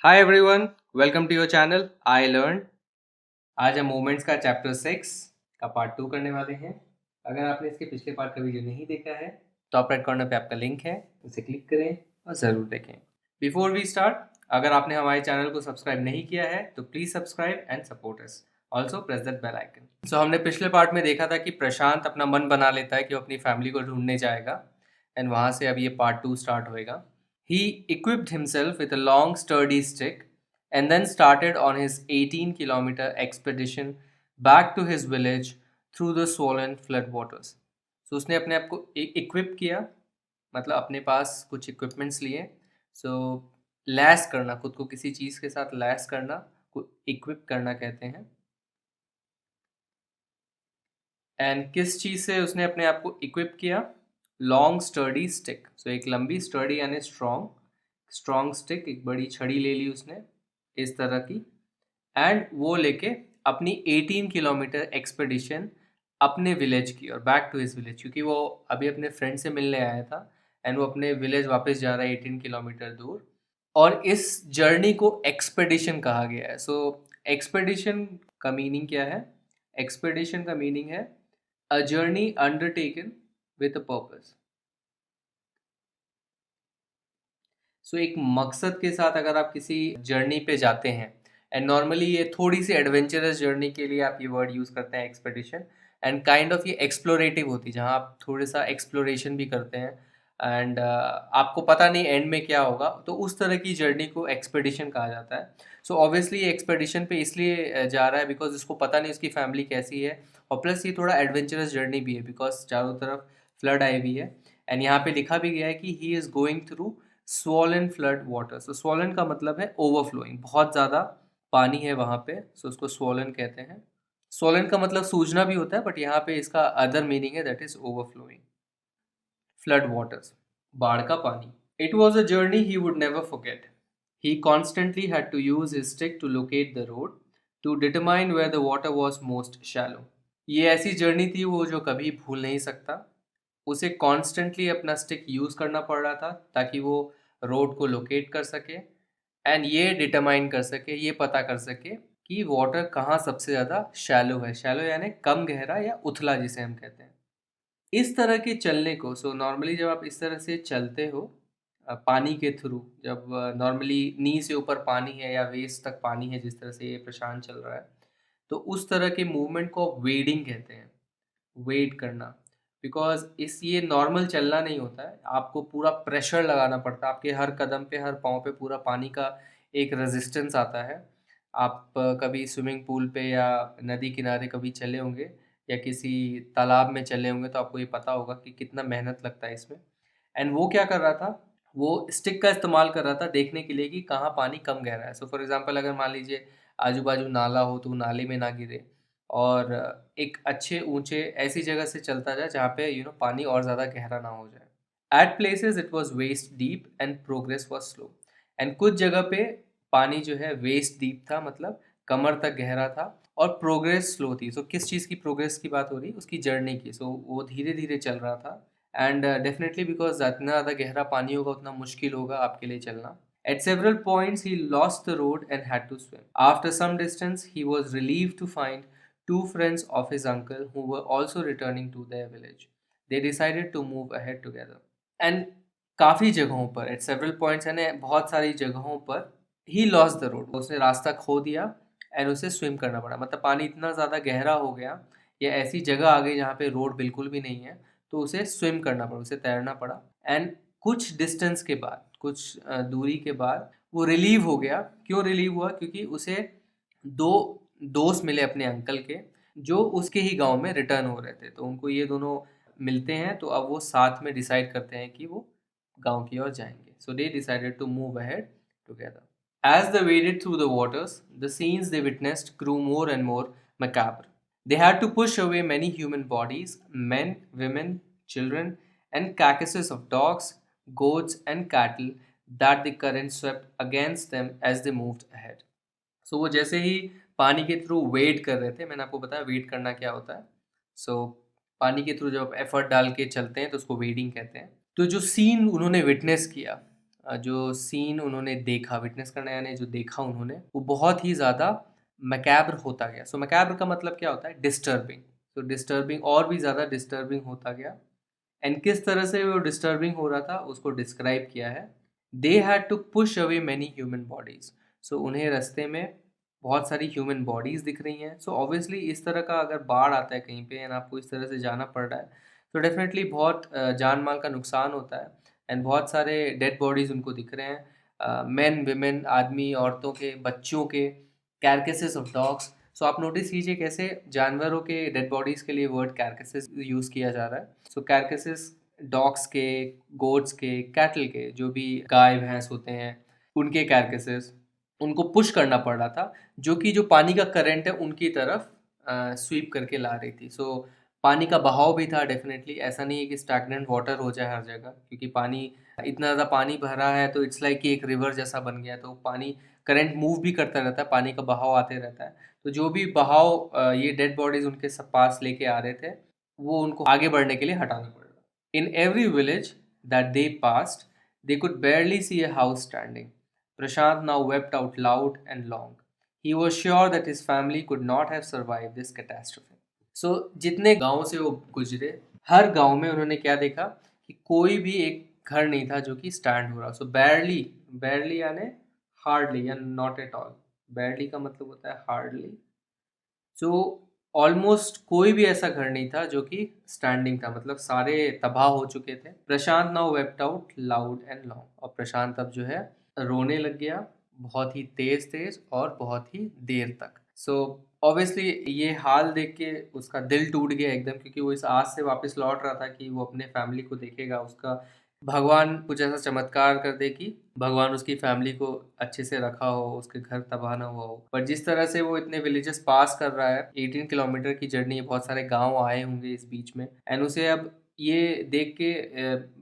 Hi everyone, welcome to your channel I learn. आज हम moments का चैप्टर 6 का पार्ट 2 करने वाले हैं। अगर आपने इसके पिछले पार्ट का वीडियो नहीं देखा है तो टॉप राइट कॉर्नर पे आपका लिंक है, उसे क्लिक करें और ज़रूर देखें। बिफोर वी स्टार्ट, अगर आपने हमारे चैनल को सब्सक्राइब नहीं किया है तो please subscribe and support us. Also press that bell icon. So हमने पिछले पार्ट में देखा था कि प्रशांत अपना मन बना लेता है कि वो अपनी फैमिली को ढूंढने जाएगा, एंड वहाँ से अब ये पार्ट 2 स्टार्ट होएगा। He equipped himself with a long, sturdy stick and then started on his 18-kilometer expedition back to his village through the swollen floodwaters. So उसने अपने आप को इक्विप किया, मतलब अपने पास कुछ इक्विपमेंट्स लिए। सो लैस करना, खुद को किसी चीज़ के साथ लैस करना को इक्विप करना कहते हैं। एंड किस चीज़ से उसने अपने आप को इक्विप किया? Long sturdy stick. सो एक लंबी स्टर्डी यानी स्ट्रॉन्ग स्टिक, एक बड़ी छड़ी ले ली उसने इस तरह की, एंड वो लेके अपनी 18 किलोमीटर एक्सपेडिशन अपने विलेज की और बैक टू हिज विलेज, क्योंकि वो अभी अपने फ्रेंड से मिलने आया था एंड वो अपने विलेज वापस जा रहा है 18 किलोमीटर दूर। और इस जर्नी को एक्सपेडिशन कहा गया है। सो एक्सपेडिशन का मीनिंग क्या है? एक्सपेडिशन का मीनिंग है a journey undertaken with a purpose. So एक मकसद के साथ अगर आप किसी जर्नी पे जाते हैं, एंड नॉर्मली ये थोड़ी सी एडवेंचरस जर्नी के लिए आप ये वर्ड यूज़ करते हैं एक्सपेडिशन, एंड काइंड ऑफ ये एक्सप्लोरेटिव होती है जहाँ आप थोड़े सा एक्सप्लोरेशन भी करते हैं, एंड आपको पता नहीं एंड में क्या होगा, तो उस तरह की जर्नी को एक्सपेडिशन कहा जाता है। सो ऑब्वियसली ये एक्सपेडिशन पे इसलिए जा रहा है बिकॉज उसको पता नहीं उसकी फैमिली कैसी है, और प्लस ये थोड़ा एडवेंचरस जर्नी भी है बिकॉज चारों तरफ फ्लड आई हुई है। एंड यहाँ पे लिखा भी गया है कि he is going through swollen flood water. So swollen का मतलब है ओवरफ्लोइंग, बहुत ज़्यादा पानी है वहाँ पे, सो उसको स्वॉलन कहते हैं। स्वॉलन का मतलब सूजना भी होता है, बट यहाँ पे इसका अदर मीनिंग है, that is overflowing. Flood waters, बाढ़ का पानी। It was a journey he would never forget. He constantly had to use his stick to locate the road, to determine where the water was most shallow. ये ऐसी journey थी वो जो कभी भूल नहीं सकता। उसे कॉन्स्टेंटली अपना स्टिक यूज़ करना पड़ रहा था ताकि वो रोड को लोकेट कर सके, एंड ये डिटरमाइन कर सके, ये पता कर सके कि वाटर कहाँ सबसे ज़्यादा शैलो है। शैलो यानी कम गहरा या उथला जिसे हम कहते हैं। इस तरह के चलने को, सो नॉर्मली जब आप इस तरह से चलते हो पानी के थ्रू, जब नॉर्मली नी से ऊपर पानी है या वेस्ट तक पानी है जिस तरह से ये प्रशांत चल रहा है, तो उस तरह के मूवमेंट को वेडिंग कहते हैं। वेट करना, बिकॉज इस ये नॉर्मल चलना नहीं होता है, आपको पूरा प्रेशर लगाना पड़ता है, आपके हर कदम पे हर पाँव पे पूरा पानी का एक रेजिस्टेंस आता है। आप कभी स्विमिंग पूल पे या नदी किनारे कभी चले होंगे या किसी तालाब में चले होंगे तो आपको ये पता होगा कि कितना मेहनत लगता है इसमें। एंड वो क्या कर रहा था, वो स्टिक का इस्तेमाल कर रहा था देखने के लिए कि कहाँ पानी कम गहरा है। सो फॉर एग्जांपल अगर मान लीजिए आजू बाजू नाला हो तो नाले में ना गिरे, और एक अच्छे ऊंचे ऐसी जगह से चलता जाए जहाँ पे पानी और ज़्यादा गहरा ना हो जाए। At places it was waist deep and progress was slow. And कुछ जगह पे पानी जो है वेस्ट डीप था, मतलब कमर तक गहरा था, और प्रोग्रेस स्लो थी। सो किस चीज़ की प्रोग्रेस की बात हो रही है? उसकी जर्नी की। सो वो धीरे धीरे चल रहा था, एंड डेफिनेटली बिकॉज जितना ज़्यादा गहरा पानी होगा उतना मुश्किल होगा आपके लिए चलना। At several points, he lost the road and had to swim. After some distance, he was relieved to find two friends of his uncle who were also returning to their village. They decided to move ahead together. And काफ़ी जगहों पर, at several points यानी बहुत सारी जगहों पर, he lost the road, उसने रास्ता खो दिया, एंड उसे स्विम करना पड़ा, मतलब पानी इतना ज़्यादा गहरा हो गया या ऐसी जगह आ गई जहाँ पे रोड बिल्कुल भी नहीं है, तो उसे स्विम करना पड़ा, उसे तैरना पड़ा। एंड कुछ डिस्टेंस के बाद, कुछ दूरी के बाद वो रिलीव हो गया। क्यों रिलीव हुआ? क्योंकि उसे दो दोस्त मिले अपने अंकल के, जो उसके ही गांव में रिटर्न हो रहे थे, तो उनको ये दोनों मिलते हैं, तो अब वो साथ में डिसाइड करते हैं कि वो गांव की ओर जाएंगे। So they decided to move ahead together. As they waded through the waters, the scenes they witnessed grew more and more macabre. They had to push away many human bodies, men, women, children, and carcasses of dogs, goats, and cattle that the current swept against them as they moved ahead. सो वो जैसे ही पानी के through wait कर रहे थे, मैंने आपको बताया वेट करना क्या होता है। सो पानी के थ्रू जब एफर्ट डाल के चलते हैं तो उसको वेडिंग कहते हैं। तो जो सीन उन्होंने विटनेस किया, जो सीन उन्होंने देखा, विटनेस करना यानी जो देखा उन्होंने, वो बहुत ही ज़्यादा मैकैब्र होता गया। सो मैकैब्र का मतलब क्या होता है? डिस्टर्बिंग। तो डिस्टर्बिंग और भी ज़्यादा डिस्टर्बिंग होता गया। एंड किस तरह से वो डिस्टर्बिंग हो रहा था उसको डिस्क्राइब किया है। They had to push away many human bodies. So उन्हें रास्ते में बहुत सारी ह्यूमन बॉडीज दिख रही हैं। सो ऑब्वियसली इस तरह का अगर बाढ़ आता है कहीं पे एंड आपको इस तरह से जाना पड़ रहा है तो डेफिनेटली बहुत जान माल का नुकसान होता है। एंड बहुत सारे डेड बॉडीज उनको दिख रहे हैं, मेन विमेन, आदमी, औरतों के, बच्चों के, कैरकेसेस ऑफ डॉग्स। सो आप नोटिस कीजिए कैसे जानवरों के डेड बॉडीज के लिए वर्ड कैरकेसेस यूज़ किया जा रहा है। सो कैरकेसेस डॉग्स के, गोट्स के, कैटल के, जो भी गाय भैंस होते हैं उनके कैरकेसेस, उनको पुश करना पड़ रहा था, जो कि जो पानी का करंट है उनकी तरफ स्वीप करके ला रही थी। सो पानी का बहाव भी था डेफिनेटली। ऐसा नहीं है कि स्टैग्नेंट वाटर हो जाए हर जगह, क्योंकि पानी इतना ज़्यादा पानी भरा है तो इट्स लाइक कि एक रिवर जैसा बन गया। तो पानी करंट मूव भी करता रहता है, पानी का बहाव आते रहता है। तो जो भी बहाव ये डेड बॉडीज उनके पास लेके आ रहे थे, वो उनको आगे बढ़ने के लिए हटाना पड़ रहा। In every village that they passed they could barely see a house standing. Prashant now wept out loud and long. He was sure that his family could not have survived this catastrophe. So जितने गांव से वो गुजरे, हर गांव में उन्होंने क्या देखा कि कोई भी एक घर नहीं था जो कि स्टैंड हो रहा। सो बैरली, बैरली यानी हार्डली या नॉट एट ऑल। बैरली का मतलब होता है हार्डली। सो ऑलमोस्ट कोई भी ऐसा घर नहीं था जो कि स्टैंडिंग था, मतलब सारे तबाह हो चुके थे। Prashant now wept out loud and long. और प्रशांत अब जो है रोने लग गया, बहुत ही तेज तेज और बहुत ही देर तक। सो ऑब्वियसली ये हाल देख के उसका दिल टूट गया एकदम, क्योंकि वो इस आस से वापस लौट रहा था कि वो अपने फैमिली को देखेगा, उसका भगवान कुछ ऐसा चमत्कार कर दे कि भगवान उसकी फैमिली को अच्छे से रखा हो, उसके घर तबाह ना हुआ हो। पर जिस तरह से वो इतने विलेजेस पास कर रहा है, 18 किलोमीटर की जर्नी, बहुत सारे गांव आए होंगे इस बीच में, एंड उसे अब ये देख के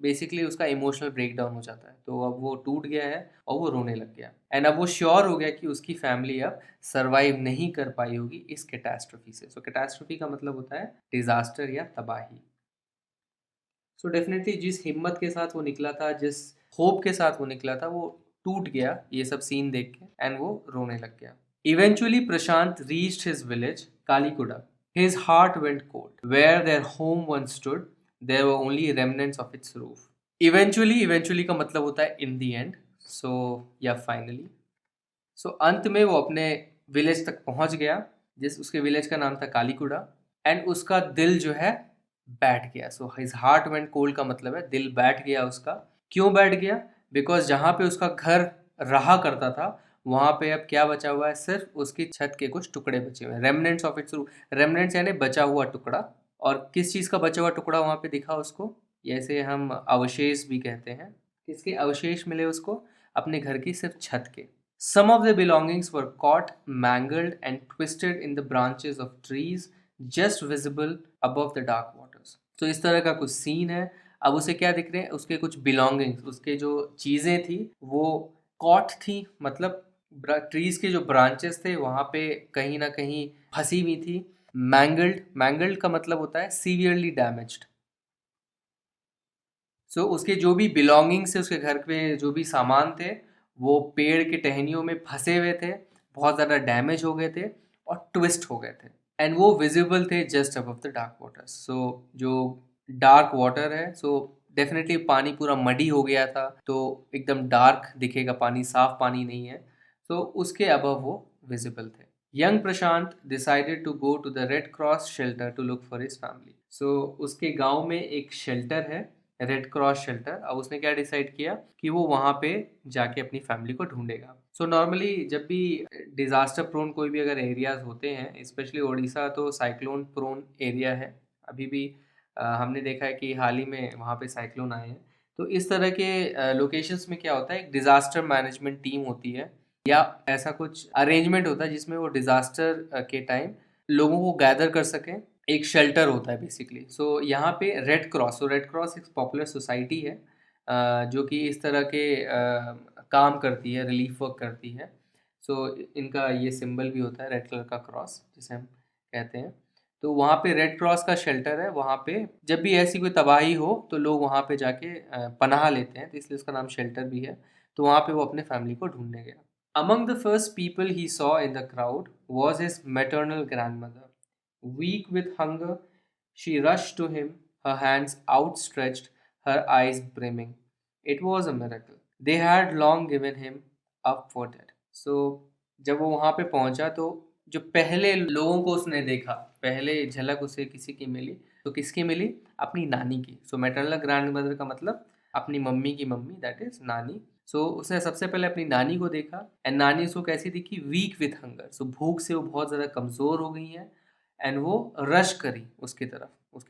बेसिकली उसका इमोशनल ब्रेकडाउन हो जाता है। तो अब वो टूट गया है और वो रोने लग गया। एंड अब वो श्योर हो गया कि उसकी फैमिली अब सर्वाइव नहीं कर पाई होगी इस कैटास्ट्रोफी से। सो कैटास्ट्रोफी का मतलब होता है डिजास्टर या तबाही। सो डेफिनेटली जिस हिम्मत के साथ वो निकला था, जिस होप के साथ वो निकला था, वो टूट गया ये सब सीन देख के, एंड वो रोने लग गया। Eventually Prashant reached his village Kalikuda. His heart went cold. Where their home once stood, there were only remnants of its roof. Eventually का मतलब होता है इन द एंड। सो या फाइनली। सो अंत में वो अपने विलेज तक पहुंच गया, जिस उसके विलेज का नाम था कालीकुडा। एंड उसका दिल जो है बैठ गया। So his heart went cold का मतलब है दिल बैठ गया उसका। क्यों बैठ गया? बिकॉज जहाँ पे उसका घर रहा करता था, वहाँ पे अब क्या बचा हुआ है? सिर्फ उसकी छत के कुछ टुकड़े बचे हुए हैं। Remnants of its roof. Remnants यानी बचा हुआ टुकड़ा। और किस चीज़ का बचा हुआ टुकड़ा वहाँ पे दिखा उसको? जैसे हम अवशेष भी कहते हैं। किसके अवशेष मिले उसको? अपने घर की सिर्फ छत के। Some of the belongings were caught, mangled, and twisted in the branches of trees just visible above the dark waters. तो इस तरह का कुछ सीन है। अब उसे क्या दिख रहे हैं? उसके कुछ बिलोंगिंग्स, उसके जो चीज़ें थी वो कॉट थी, मतलब ट्रीज के जो ब्रांचेस थे वहाँ पे कहीं ना कहीं फंसी हुई थी। मैंगल्ड, मैंगल्ड का मतलब होता है सीवियरली डैमेज्ड। सो उसके जो भी बिलोंगिंग्स थे, उसके घर पे जो भी सामान थे, वो पेड़ के टहनियों में फंसे हुए थे, बहुत ज़्यादा डैमेज हो गए थे और ट्विस्ट हो गए थे। एंड वो विजिबल थे just above the dark waters. So जो डार्क वाटर है, सो डेफिनेटली पानी पूरा मडी हो गया था, तो एकदम डार्क दिखेगा पानी, साफ पानी नहीं है। तो उसके अबव वो विजिबल थे। Young Prashant decided to go to the red cross shelter to look for his family. So उसके गांव में एक शेल्टर है, रेड क्रॉस शेल्टर। अब उसने क्या डिसाइड किया कि वो वहाँ पे जाके अपनी फैमिली को ढूंढेगा। सो नॉर्मली जब भी डिजास्टर प्रोन कोई भी अगर एरियाज होते हैं, स्पेशली उड़ीसा तो साइक्लोन प्रोन एरिया है। अभी भी हमने देखा है कि हाल ही में वहाँ पे साइक्लोन आए हैं। तो इस तरह के लोकेशंस में क्या होता है, एक डिजास्टर मैनेजमेंट टीम होती है या ऐसा कुछ अरेंजमेंट होता है जिसमें वो डिजास्टर के टाइम लोगों को गैदर कर सकें। एक शेल्टर होता है बेसिकली। सो यहाँ पे रेड क्रॉस, सो रेड क्रॉस एक पॉपुलर सोसाइटी है जो कि इस तरह के काम करती है, रिलीफ वर्क करती है। सो इनका ये सिंबल भी होता है रेड कलर का क्रॉस जिसे हम कहते हैं। तो वहाँ पे रेड क्रॉस का शेल्टर है, वहाँ पे जब भी ऐसी कोई तबाही हो तो लोग वहाँ पे जाके पनाह लेते हैं, तो इसलिए उसका नाम शेल्टर भी है। तो वहाँ पे वो अपने फैमिली को ढूंढने गया। Among the first people he saw in the crowd was his maternal grandmother. Weak with hunger, she rushed to him, her hands outstretched, her eyes brimming. It was a miracle. They had long given him up for dead. So, जब वो वहाँ पे पहुँचा तो जो पहले लोगों को उसने देखा, पहले झलक उसे किसी की मिली, तो किसकी मिली? अपनी नानी की। सो मैटरनल ग्रैंड मदर का मतलब अपनी मम्मी की मम्मी, दैट इज नानी। सो उसने सबसे पहले अपनी नानी को देखा, एंड नानी उसको कैसी दिखी? Week with hunger. सो भूख से वो बहुत ज़्यादा कमज़ोर हो गई हैं, एंड वो रश करी उसकी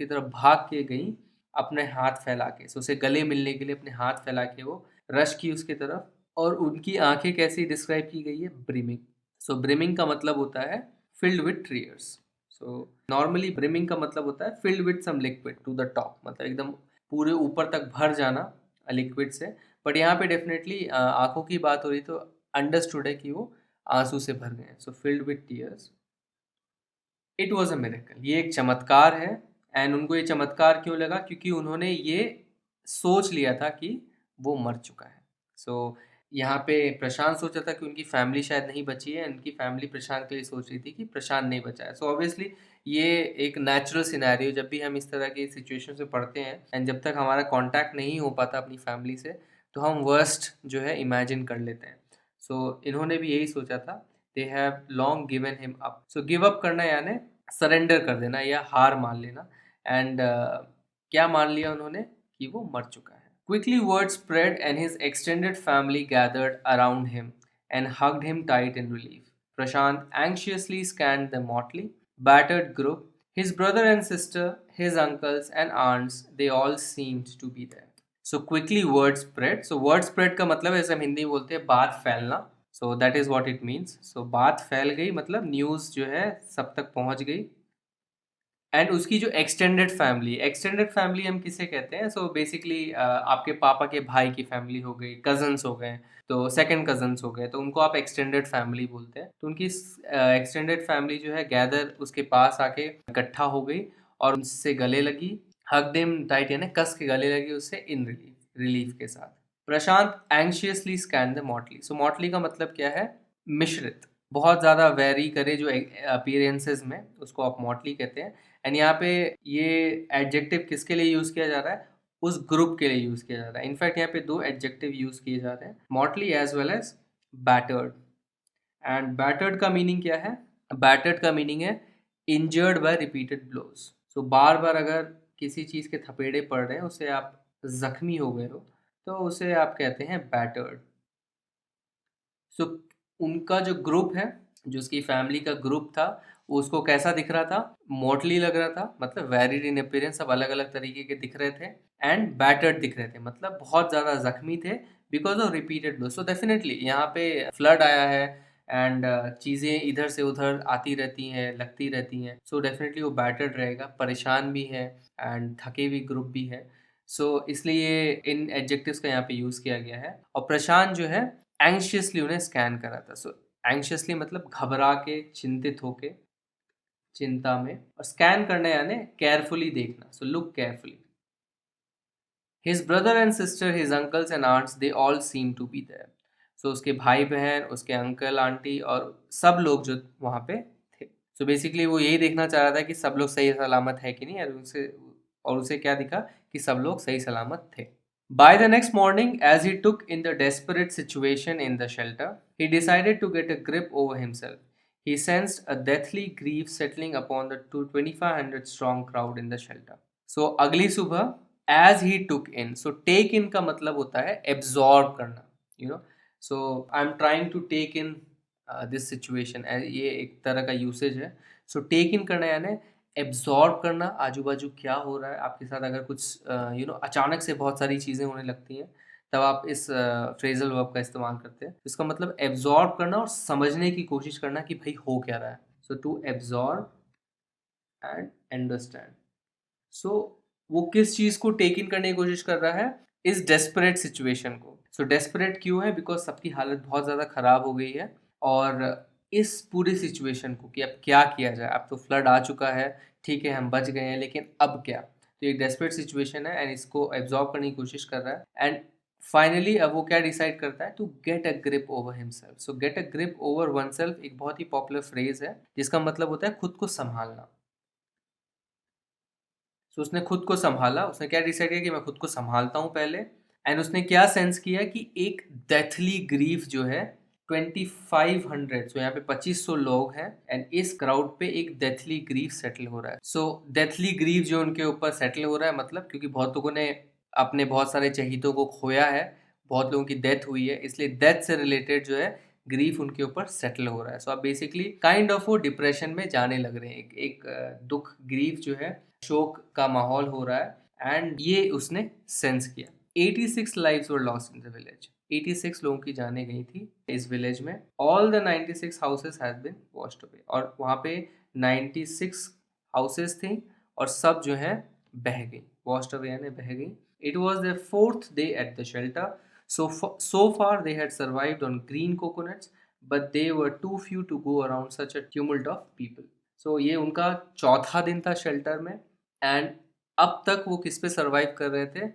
तरफ भाग के गई अपने हाथ फैला के। सो उसे गले मिलने के लिए अपने हाथ फैला के वो रश की उसकी तरफ, और उनकी आंखें कैसी डिस्क्राइब की गई है? ब्रिमिंग। सो ब्रिमिंग का मतलब होता है filled with tears. So normally brimming का मतलब होता है filled with some liquid to the top, मतलब एकदम पूरे ऊपर तक भर जाना लिक्विड से। बट यहाँ पे डेफिनेटली आंखों की बात हो रही, तो अंडरस्टूड है कि वो आंसू से भर गए। So filled with tears, it was a miracle. ये एक चमत्कार है। एंड उनको ये चमत्कार क्यों लगा? क्योंकि उन्होंने ये सोच लिया था कि वो मर चुका है। सो यहाँ पे प्रशांत सोचा था कि उनकी फैमिली शायद नहीं बची है, उनकी फैमिली प्रशांत के लिए सोच रही थी कि प्रशांत नहीं बचा है। सो ऑब्वियसली ये एक नेचुरल सिनेरियो, जब भी हम इस तरह की सिचुएशन से पढ़ते हैं एंड जब तक हमारा कांटेक्ट नहीं हो पाता अपनी फैमिली से, तो हम वर्स्ट जो है इमेजिन कर लेते हैं। सो इन्होंने भी यही सोचा था। They have long given him up. So give up करना यानी सरेंडर कर देना या हार मान लेना। एंड क्या मान लिया उन्होंने? कि वो मर चुका है। Quickly word spread and his extended family gathered around him and hugged him tight in relief. Prashant anxiously scanned the motley, battered group. His brother and sister, his uncles and aunts, they all seemed to be there. So quickly word spread. So word spread का मतलब ऐसे हम हिंदी में बोलते हैं बात फैलना. So that is what it means. So बात फैल गई मतलब न्यूज़ जो है सब तक पहुंच गई। एंड उसकी जो एक्सटेंडेड फैमिली हम किसे कहते हैं? सो बेसिकली आपके पापा के भाई की फैमिली हो गई, कजन्स हो गए, तो सेकंड कजन्स हो गए, तो उनको आप एक्सटेंडेड फैमिली बोलते हैं। तो उनकी एक्सटेंडेड फैमिली जो है गैदर उसके पास आके इकट्ठा हो गई और उससे गले लगी। हग देम टाइट यानी कस के गले लगी उससे इन रिलीफ के साथ। प्रशांत anxiously scan the Motley. So Motley का मतलब क्या है? मिश्रित, बहुत ज़्यादा वेरी करे जो अपीयरेंसेस में, उसको आप मॉटली कहते हैं। एंड यहाँ पे ये एडजेक्टिव किसके लिए यूज़ किया जा रहा है? उस ग्रुप के लिए यूज़ किया जा रहा है। इनफैक्ट यहाँ पे दो एडजेक्टिव यूज़ किए जा रहे हैं, motley as well as battered. And battered का मीनिंग क्या है? बैटर्ड का मीनिंग है injured by repeated blows. So बार बार अगर किसी चीज़ के थपेड़े पड़ रहे हैं, उससे आप जख्मी हो गए हो, तो उसे आप कहते हैं बैटर्ड। सो उनका जो ग्रुप है, जो उसकी फैमिली का ग्रुप था, उसको कैसा दिख रहा था? मोटली लग रहा था, मतलब वेरिड इन अपीयरेंस, सब अलग अलग तरीके के दिख रहे थे। एंड बैटर्ड दिख रहे थे, मतलब बहुत ज़्यादा जख्मी थे because of repeated blow. So definitely यहाँ पे फ्लड आया है एंड चीज़ें इधर से उधर आती रहती हैं, लगती रहती हैं। सो डेफिनेटली वो बैटर्ड रहेगा, परेशान भी है एंड थके हुए ग्रुप भी है। सो इसलिए इन एडजेक्टिव्स का यहाँ पे यूज़ किया गया है। और प्रशांत जो है एंशियसली उन्हें स्कैन करा था। सो एंशियसली मतलब घबरा के, चिंतित होके, चिंता में। और स्कैन करना यानी केयरफुली देखना। So look carefully. His brother and sister, his uncles and aunts, they all seem to be there. So उसके भाई बहन, उसके अंकल आंटी और सब लोग जो वहाँ पे थे। सो बेसिकली वो यही देखना चाह रहा था कि सब लोग सही सलामत है कि नहीं, और उसे क्या दिखा? कि सब लोग सही सलामत थे। By the next morning, as he took in the desperate situation in the shelter, he decided to get a grip over himself. He sensed a deathly grief settling upon the 2500 strong crowd in the shelter. So, अगली सुबह, as he took in. So, take in का मतलब होता है absorb करना, you know. So, I'm trying to take in this situation. ये एक तरह का usage है. So, take in करना यानी एब्जॉर्ब करना, आजू बाजू क्या हो रहा है आपके साथ। अगर कुछ अचानक से बहुत सारी चीज़ें होने लगती हैं, तब आप इस फ्रेजल वर्ब का इस्तेमाल करते हैं। इसका मतलब एब्जॉर्ब करना और समझने की कोशिश करना कि भाई हो क्या रहा है। सो टू एब्जॉर्ब एंड अंडरस्टैंड। सो वो किस चीज़ को टेक इन करने की कोशिश कर रहा है? इस डेस्परेट सिचुएशन को। सो डेस्परेट क्यों है? बिकॉज सबकी हालत बहुत ज़्यादा ख़राब हो गई है, और इस पूरी सिचुएशन को कि अब क्या किया जाए। अब तो फ्लड आ चुका है, ठीक है हम बच गए हैं, लेकिन अब क्या? तो एक डेस्परेट सिचुएशन है एंड इसको एब्जॉर्ब करने की कोशिश कर रहा है एंड फाइनली अब वो क्या डिसाइड करता है? To get a grip over himself. So get a grip over oneself एक बहुत ही पॉपुलर फ्रेज है जिसका मतलब होता है खुद को संभालना। सो उसने खुद को संभाला, उसने क्या डिसाइड किया कि मैं खुद को संभालता हूँ पहले, एंड उसने क्या सेंस किया कि एक डेथली ग्रीफ जो है 2500, सो यहाँ पे 2500 लोग हैं एंड इस क्राउड पे एक डेथली ग्रीफ सेटल हो रहा है। सो डेथली ग्रीफ जो उनके ऊपर सेटल हो रहा है मतलब क्योंकि बहुत लोगों ने अपने बहुत सारे चहीतों को खोया है, बहुत लोगों की डेथ हुई है, इसलिए डेथ से रिलेटेड जो है ग्रीफ उनके ऊपर सेटल हो रहा है। सो आप बेसिकली काइंड ऑफ वो डिप्रेशन में जाने लग रहे हैं, एक दुख ग्रीफ जो है, शोक का माहौल हो रहा है एंड ये उसने सेंस किया। 86 lives were lost in the village. 86 लोगों की जानें गई थी इस विलेज में। All the 96 houses have been washed away, और वहाँ पे 96 हाउसेस थी और सब जो है बह गई, वॉश्ड अवे यानी बह गई। It was the 4th day at the shelter. So far they had survived on green coconuts, but they were too few to go around such a tumult of people. So ये उनका चौथा दिन था shelter में and अब तक वो किस पे सरवाइव कर रहे थे?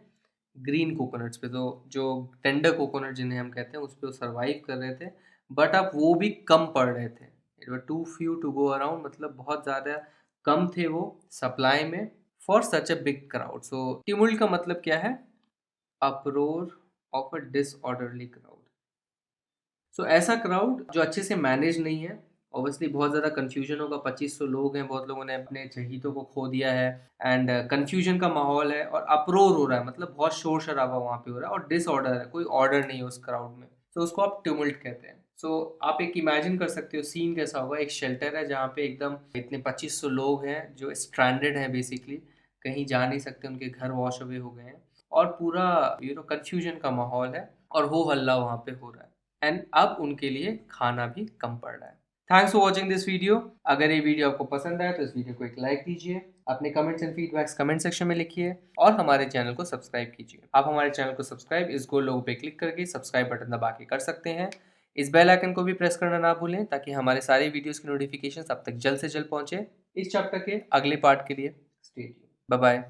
ग्रीन कोकोनट्स पे। तो जो टेंडर कोकोनट जिन्हें हम कहते हैं उस पे वो सरवाइव कर रहे थे, बट अब वो भी कम पड़ रहे थे। It were too few to go around, मतलब बहुत ज़्यादा कम थे वो सप्लाई में for such a big crowd. So tumult का मतलब क्या है? Uproar of a disorderly crowd. So ऐसा क्राउड जो अच्छे से मैनेज नहीं है, ऑब्वियसली बहुत ज़्यादा कन्फ्यूजन होगा। 2500 लोग हैं, बहुत लोगों ने अपने चहीतों को खो दिया है एंड कन्फ्यूजन का माहौल है और अप्रोर हो रहा है, मतलब बहुत शोर शराबा वहाँ पे हो रहा है और डिसऑर्डर है, कोई ऑर्डर नहीं है उस क्राउड में। तो उसको आप ट्यूमल्ट कहते हैं। सो आप एक इमेजिन कर सकते हो सीन कैसा होगा। एक शेल्टर है जहाँ पे एकदम इतने 2500 लोग हैं जो स्ट्रैंडेड हैं, बेसिकली कहीं जा नहीं सकते, उनके घर वॉश अवे हो गए हैं और पूरा कन्फ्यूजन का माहौल है और हो हल्ला वहाँ पे हो रहा है एंड अब उनके लिए खाना भी कम पड़ रहा है। Thanks for watching this video. अगर ये वीडियो आपको पसंद आया तो इस वीडियो को एक लाइक दीजिए, अपने comments and feedbacks comment section में लिखिए और हमारे चैनल को सब्सक्राइब कीजिए। आप हमारे चैनल को सब्सक्राइब इस गोल लोगो पे क्लिक करके सब्सक्राइब बटन दबा के कर सकते हैं। इस बेल आइकन को भी प्रेस करना ना भूलें ताकि हमारे सारे वीडियोस की नोटिफिकेशन अब तक जल्द से जल्द पहुंचे। इस चैप्टर के अगले पार्ट के लिए स्टे ट्यून्ड। Bye bye.